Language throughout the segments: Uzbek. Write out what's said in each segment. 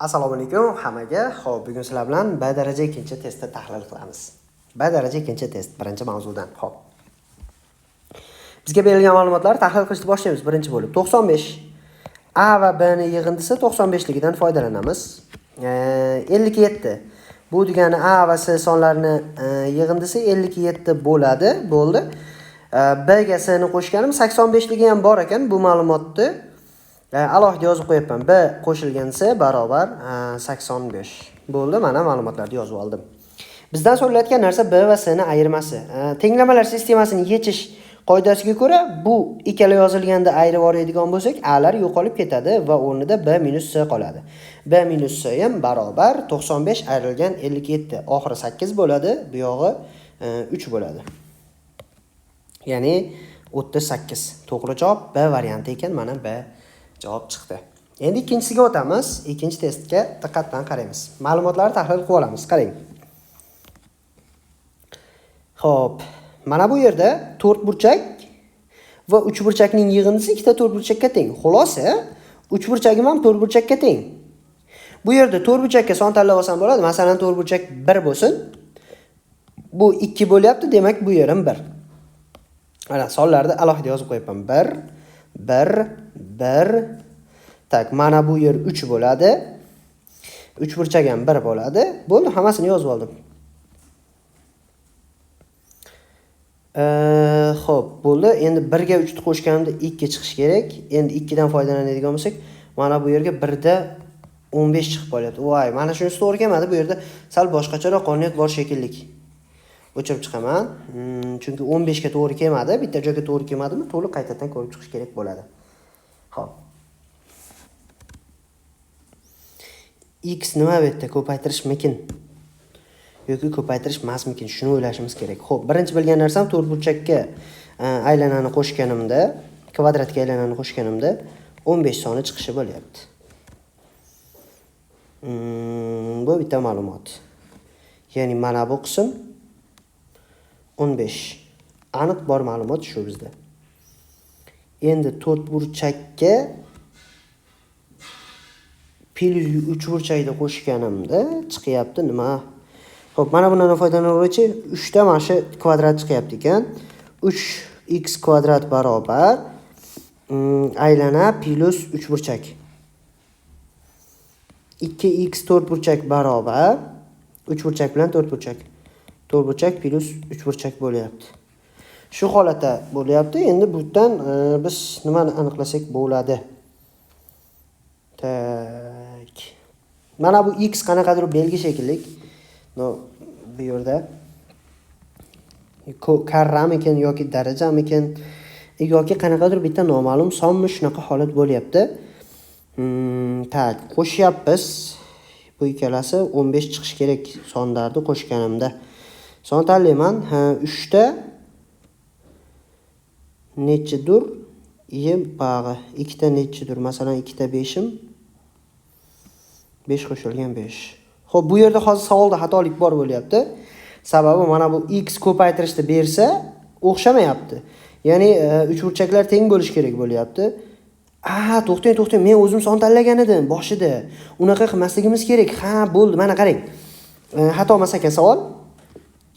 Assalomu alaykum hammaga. Xo'p, bugun sizlar bilan B daraja ikkinchi testni tahlil qilamiz. B daraja ikkinchi test birinchi mavzudan. Xo'p. Bizga berilgan ma'lumotlarni tahlil qilishni boshlaymiz. Birinchi bo'lib 95 A va B ning yig'indisi 95 ligidan foydalanamiz. 57. Bu degani A va C sonlarining yig'indisi 57 bo'ladi. Bo'ldi. B ga C ni qo'shganim 85 ligi ham bor ekan. Bu ma'lumotni alohida yozib qo'yapman. B qo'shilgan C barobar 85. Bo'ldi, mana ma'lumotlarni yozib oldim. Bizdan so'ralayotgan narsa B va C ning ayirmasi. Tenglamalar sistemasini yechish qoidasiga ko'ra bu ikkala yozilganda ayirib oladigan bo'lsak, A lar yo'qolib ketadi va o'rnida B minus C qoladi. B minus C ham barobar 95 ayrilgan 57. Oxiri 8 bo'ladi, bu yog'i 3 bo'ladi. Ya'ni 38. To'g'ri javob B varianti ekan, mana B javob chiqdi. Endi ikkinchisiga o'tamiz. Ikkinchi testga diqqat bilan qaraymiz. Ma'lumotlarni tahlil qilib olamiz. Qarang. Xo'p, mana bu yerda 4 burchak va 3 burchakning yig'indisi ikkita 4 burchakka teng. Xulosa, 3 burchagim ham 4 burchakka teng. Bu yerda 4 burchakka son tanlab olsam bo'ladi. Masalan, 4 burchak 1 bo'lsin. Bu 2 bo'lyapti, demak bu yer ham 1. Mana sonlarni alohida yozib qo'yapman. 1. Tak, mana bu yer 3 bo'ladi. 3 burchak ham 1 bo'ladi. Bo'ldi, hammasini yozib oldim. Xo'p, bo'ldi. Endi 1 ga 3 ni qo'shganimda 2 chiqish kerak. Endi 2 dan foydalanadigan bo'lsak, mana bu yerga 1 da 15 chiqib qolyapti. Voy, mana shunisi to'g'ri kelmadi. Bu yerda sal boshqacharoq qonuniyat bor shekilli. O'chirib chiqaman. Chunki 15 ga to'g'ri kelmadi. Bitta joyga to'g'ri kelmadimi? To'liq qaytadan ko'rib chiqish kerak bo'ladi. Xo'p. X nima bu yerda ko'paytirishmikin yoki ko'paytirishmasmikin, shuni o'ylashimiz kerak. Xo'p, birinchi bilgan narsam 4 burchakka aylanani qo'shganimda, kvadratga aylanani qo'shganimda 15 soni chiqishi bo'lyapti. Bu bitta ma'lumot. Ya'ni mana bu qism 15. Aniq bor ma'lumot shu bizda. Endi 4 burchakka plus 3 burchakni qo'shganimda chiqyapti nima? Xo'p, mana bundan foydalanuvchi 3 ta mana shu kvadrat chiqyapti ekan. 3x kvadrat barobar aylana plus 3 burchak. 2x 4 burchak barobar 3 burchak bilan 4 burchak. 4 burchak plus 3 burchak bo'lyapti. Shu holatda bo'lyapti. Endi bu yerdan biz nimani aniqlasak bo'ladi? Tak. Mana bu x qanaqadir belgi shekilli. Bu yerda karramikin yoki darajamikin yoki qanaqadir bitta noma'lum sonmi, shunaqa holat bo'lyapti. Tak, qo'shyapmiz. Bu ikkalasi 15 chiqish kerak sonlarni qo'shganimda. Son tanlayman. 3 ta nechidir? Bag'i 2 ta nechidir? Masalan, 2 ta 5im 5 qo'shilgan 5. Xo'p, bu yerda hozir savolda xatolik bor bo'lyapti. Sababi mana bu x ko'paytirishni bersa, o'xshamayapti. Ya'ni 3 burchaklar teng bo'lish kerak bo'lyapti. To'xtang, men o'zim son tanlagan edim boshida. Unaqa qilmasligimiz kerak. Ha, bo'ldi, mana qarang. Xato emas ekan savol.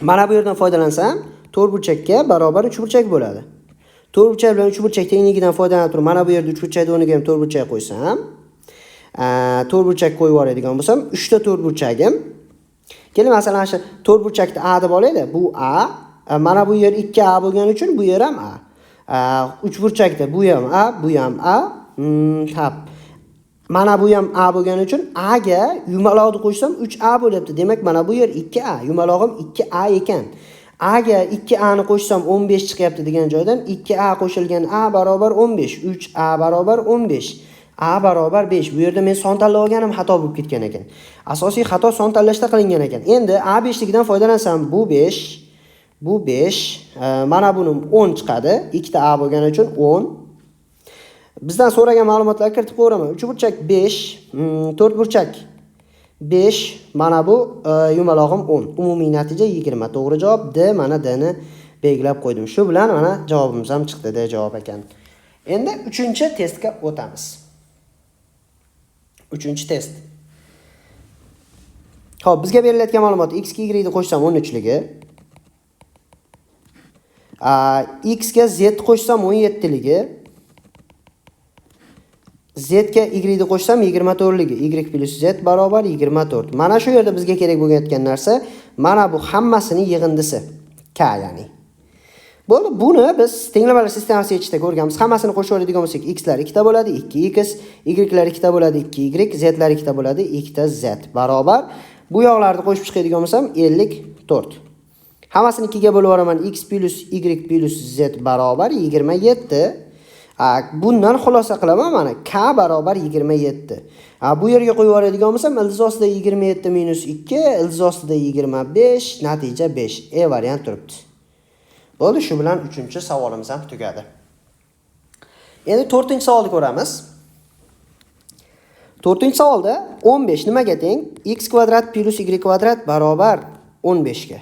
Mana bu yerdan foydalansam, 4 burchakka barobar 3 burchak bo'ladi. 4 burchak bilan 3 burchak tengligidan foydalanib turib, mana bu yerda 3 burchakni o'rniga ham 4 burchak qo'ysam, 4 burchak qo'yib yuboradigan bo'lsam, 3 ta 4 burchagim. Keling, masalan, shu 4 burchakni A deb olaylik. Bu A. Mana bu yer 2A bo'lgani uchun bu yer ham A. 3 burchakda bu ham A, bu ham A. Tap. Mana bu ham A bo'lgani uchun A ga yumaloqni qo'shsam 3A bo'lyapti. Demak, mana bu yer 2A, yumalog'im 2A ekan. A ga 2A ni qo'shsam 15 chiqyapti degan joydan 2A qo'shilgan A barobar 15, 3A barobar 15. A barobar 5. Bu yerda men son tanlab olganim xato bo'lib ketgan ekan. Asosiy xato son tanlashda qilingan ekan. Endi A5 ligidan foydalansam bu 5, bu 5, mana buni 10 chiqadi. 2 ta A bo'lgani uchun 10. Bizdan so'ragan ma'lumotlarni kiritib qo'yaman. 3 burchak 5, 4 burchak 5, mana bu yumalog'im 10. Umumiy natija 20. To'g'ri javob D. Mana D ni belgilab qo'ydim. Shu bilan mana javobimiz ham chiqdi. D javob ekan. Endi 3-testga o'tamiz. 3-test. Xo'p, bizga berilayotgan ma'lumot x ga y ni qo'shsam 13 ligi. X ga z qo'shsam 17 ligi. Z ga y ni qo'shsam 24 ligi. Y plus z barobar 24. Mana shu yerda bizga kerak bo'lgan narsa mana bu hammasining yig'indisi. K ya'ni. Bo'ldi, buni biz tenglamalar sistemasi ichida ko'rganmiz. Hammasini qo'shib oladigan bo'lsak, x lar 2 ta bo'ladi, 2x, y lar 2 ta bo'ladi, 2y, z lar 2 ta bo'ladi, 2 ta z barobar. Bu yoqlarni qo'shib chiqadigan bo'lsam 54. Hammasini 2 ga bo'lib yuboraman. X plus y plus z barobar 27. Bundan xulosa qilaman mana k barobar 27. Bu yerga qo'yib yuboradigan bo'lsam, ildiz ostida 27 minus 2, ildiz ostida 25, natija 5. Variant turibdi. Bo'ldi, shu bilan 3-savolimiz ham tugadi. Endi 4-savolni ko'ramiz. 4-savolda 15 nimaga teng? X kvadrat plus y kvadrat barobar 15 ga.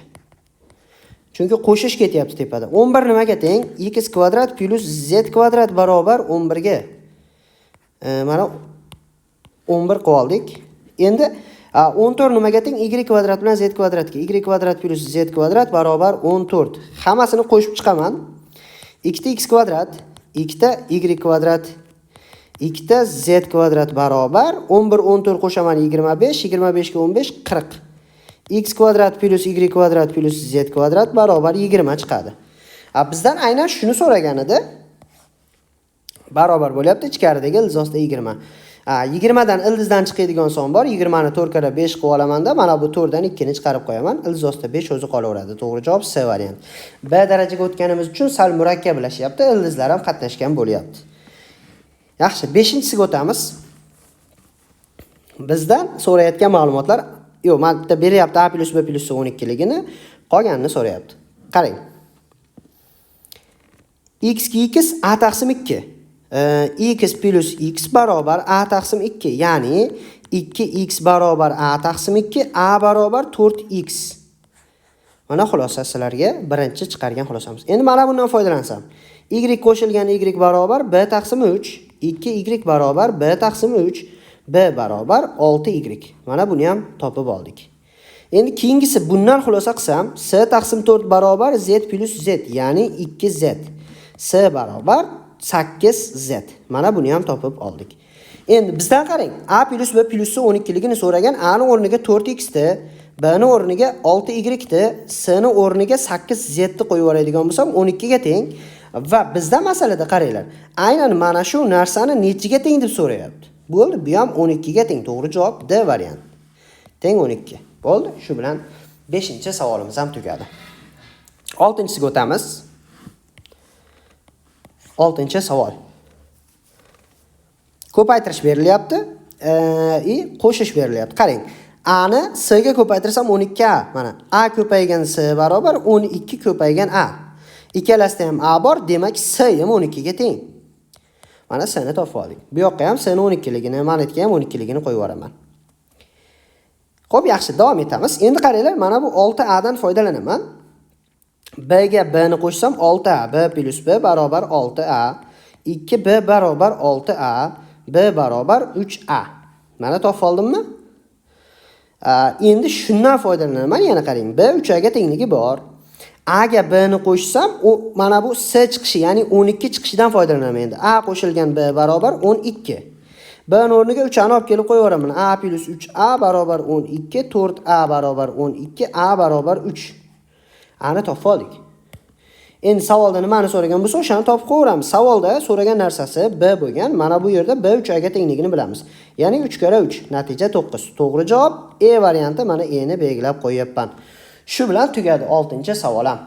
Chunki qo'shish ketyapti tepada. 11 nimaga teng? X kvadrat plus z kvadrat barobar 11 ga. Mana 11 qoldik. Endi 14 nimaga teng? Y kvadrat bilan z kvadratga. Y kvadrat plus z kvadrat barobar 14. Hammasini qo'shib chiqaman. 2 ta x kvadrat, 2 ta y kvadrat, 2 ta z kvadrat barobar 11 14 qo'shaman 25, 25 ga 15 40. X kvadrat plus y kvadrat plus z kvadrat barobar 20 chiqadi. Bizdan aynan shuni so'ragan edi. Barobar bo'lyapti, ichkaridagi ildiz ostida 20. 20 dan ildizdan chiqadigan son bor. 20 ni 4 kara 5 qilib olamanda, mana bu 4 dan 2 ni chiqarib qo'yaman. Ildiz ostida 5 o'zi qolaveradi. To'g'ri javob C variant. B darajaga o'tganimiz uchun sal murakkablashayapti, ildizlar ham qatnashgan bo'lyapti. Yaxshi, 5-siga o'tamiz. Bizdan so'rayotgan ma'lumotlar, yo'q, mana bitta beryapti A plus B plus 12 ligini, qolganini so'rayapti. Qarang. X ga x A taqsim 2. X plus x barobar A taqsim 2. Ya'ni 2x barobar A taqsim 2, A barobar 4x. Mana xulosa sizlarga birinchi chiqargan xulosamiz. Endi mana bundan foydalansam. Y qo'shilgan y barobar B taqsim 3, 2y barobar B taqsim 3, B barobar 6y. Mana buni ham topib oldik. Endi keyingisi bundan xulosa qilsam, S taqsim 4 barobar Z plus Z, ya'ni 2z. S barobar 8z. Mana buni ham topib oldik. Endi bizdan qarang, A plus B plus 12 ligini so'ragan. A ning o'rniga 4x ni, B ning o'rniga 6y ni, S ning o'rniga 8z ni qo'yib yuboradigan bo'lsam 12 ga teng. Va bizda masalada qaranglar. Aynan mana shu narsani nechiga teng deb so'rayapti. Bo'ldi, bu ham 12 ga teng. To'g'ri javob D variant. Teng 12. Bo'ldi, shu bilan 5-savolimiz ham tugadi. 6-siga o'tamiz. 6-savol. Ko'paytirish berilyapti, qo'shish berilyapti. Qarang, A ni S ga ko'paytirsam 12A. Mana A ko'paygan S barobar 12 ko'paygan A. Ikkalasida ham A bor, demak S ham 12 ga teng. Mana S ni topib oldik. Bu yoqqa ham S ni 12 ligini, manatga ham 12 ligini qo'yib yuboraman. Xo'p, yaxshi, davom etamiz. Endi qaranglar, mana bu 6A dan foydalanaman. B ga B ni qo'shsam 6A, B plus B barobar 6A, 2B barobar 6A, B barobar 3A. Mana topib oldimmi? Endi shundan foydalanaman. Yana qarang, B 3A ga tengligi bor. A ga B ni qo'shsam, mana bu S chiqishi, ya'ni 12 chiqishidan foydalanaman endi. A qo'shilgan B barobar 12. B ning o'rniga 3A ni olib kelib qo'yaveraman. A plus 3A barobar 12, 4A barobar 12, A barobar 3. Ani topib oldik. Endi savolda nimani so'ragan bo'lsa, o'shani topib qo'yamiz. Savolda so'ragan narsasi B bo'lgan. Mana bu yerda B 3A ga tengligini bilamiz. Ya'ni 3 kara 3, natija 9. To'g'ri javob E varianti. Mana E ni belgilab qo'yapman. Shu bilan tugadi 6-savol ham.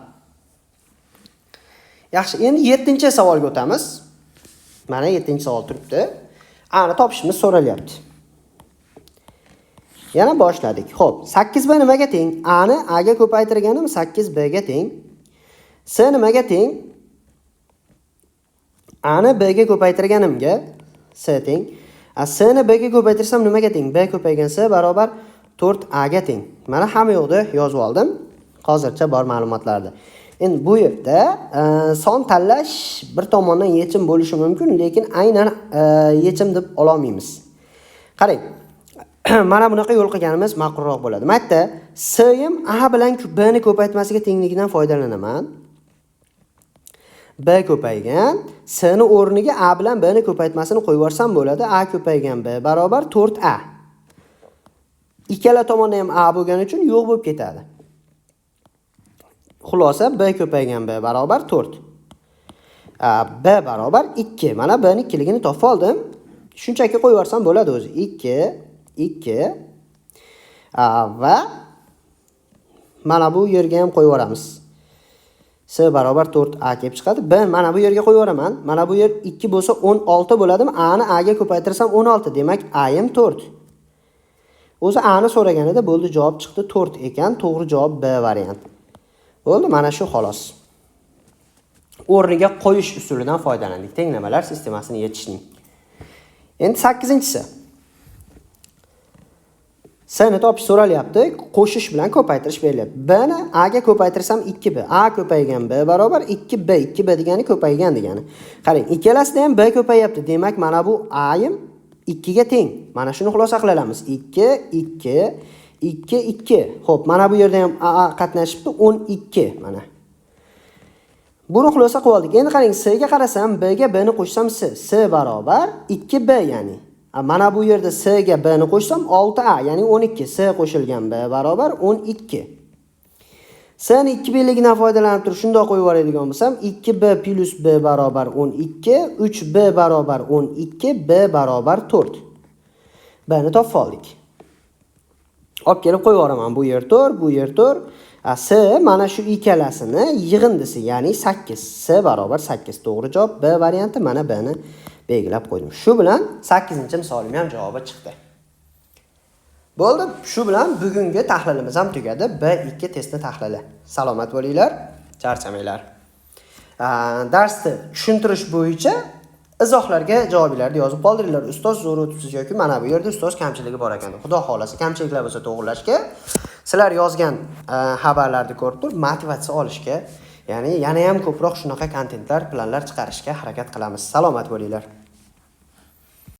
Yaxshi, endi 7-savolga o'tamiz. Mana 7-savol turibdi. Ani topishimiz so'ralyapti. Yana boshladik. Xo'p, 8b nimaga teng? A ni A ga ko'paytirganim 8b ga teng. S nimaga teng? A ni B ga ko'paytirganimga S teng. S ni B ga ko'paytirsam nimaga teng? B ko'paygan S barobar 4A ga teng. Mana hamma yo'qda yozib oldim. Hozircha bor ma'lumotlarda. Endi bu yerda son tanlash bir tomondan yechim bo'lishi mumkin, lekin aynan yechim deb ola olmaymiz. Qarang. mana bunaqa yo'l qilganimiz ma'qulroq bo'ladi. Mayda s ham a bilan b ni ko'paytmasiga tengligidan foydalanaman. b ko'paygan, s ni o'rniga a bilan b ni ko'paytmasini qo'yib yuborsam bo'ladi. a ko'paygan b barobar 4a. Ikkala tomonda ham a bo'lgani uchun yo'q bo'lib ketadi. Xulosa b ko'paygan b barobar 4. B barobar 2. Mana b ni ikkiligini topib oldim. Shunchaki qo'yib yuborsam bo'ladi o'zi. 2 va mana bu yerga ham qo'yib yuboramiz. S barobar 4a kelib chiqadi. B mana bu yerga qo'yib yuboraman. Mana bu yer 2 bo'lsa 16 bo'ladimi? A ni a ga ko'paytirsam 16. Demak, a ham 4. O'zi a ni so'raganida bo'ldi, javob chiqdi 4 ekan. To'g'ri javob B variant. Bo'ldi, mana shu xolos. O'rniga qo'yish usulidan foydalandik. Tenglamalar sistemasini yechishning. Endi 8-si. S ni topish so'ralyapti. Qo'shish bilan ko'paytirish berilyapti. B ni a ga ko'paytirsam 2b. A ko'paygan b barobar 2b. 2b degani ko'paygan degani. Qarang, ikkalasida ham b ko'payapti. Demak, mana bu a ham 2 ga teng. Mana shuni xulosa qila olamiz. 2. Xo'p, mana bu yerda ham a qatnashibdi 12 mana. Buni xulosa qilib oldik. Endi qarang, s ga qarasam, b ga b ni qo'shsam s barobar 2b ya'ni. Mana bu yerda s ga b ni qo'shsam 6a ya'ni 12. S qo'shilgan b barobar 12. S ni 2b'ligidan foydalanib turib shunday qo'yib yuboradigan bo'lsam, 2b plus b barobar 12, 3b barobar 12, b barobar 4. B ni topib oldik. Olib kelib qo'yib yuboraman. Bu yer 4, bu yer 4. S mana shu ikkalasini yig'indisi, ya'ni 8. S barobar 8. To'g'ri javob B varianti. Mana B ni belgilab qo'ydim. Shu bilan 8-misolim ham javobi chiqdi. Bo'ldi. Shu bilan bugungi tahlilimiz ham tugadi. B2 testni tahlili. Salomat bo'linglar, charchamanglar. Darsni tushuntirish bo'yicha izohlarga javoblarni yozib qoldiringlar. Ustoz zo'r o'tibsiz yoki mana bu yerda ustoz kamchiligi bor ekan. Xudo xolasa kamchiliklar bo'lsa to'g'rilashga, sizlar yozgan xabarlarni ko'rib turib motivatsiya olishga, ya'ni yana ham ko'proq shunaqa kontentlar, planlar chiqarishga harakat qilamiz. Salomat bo'linglar.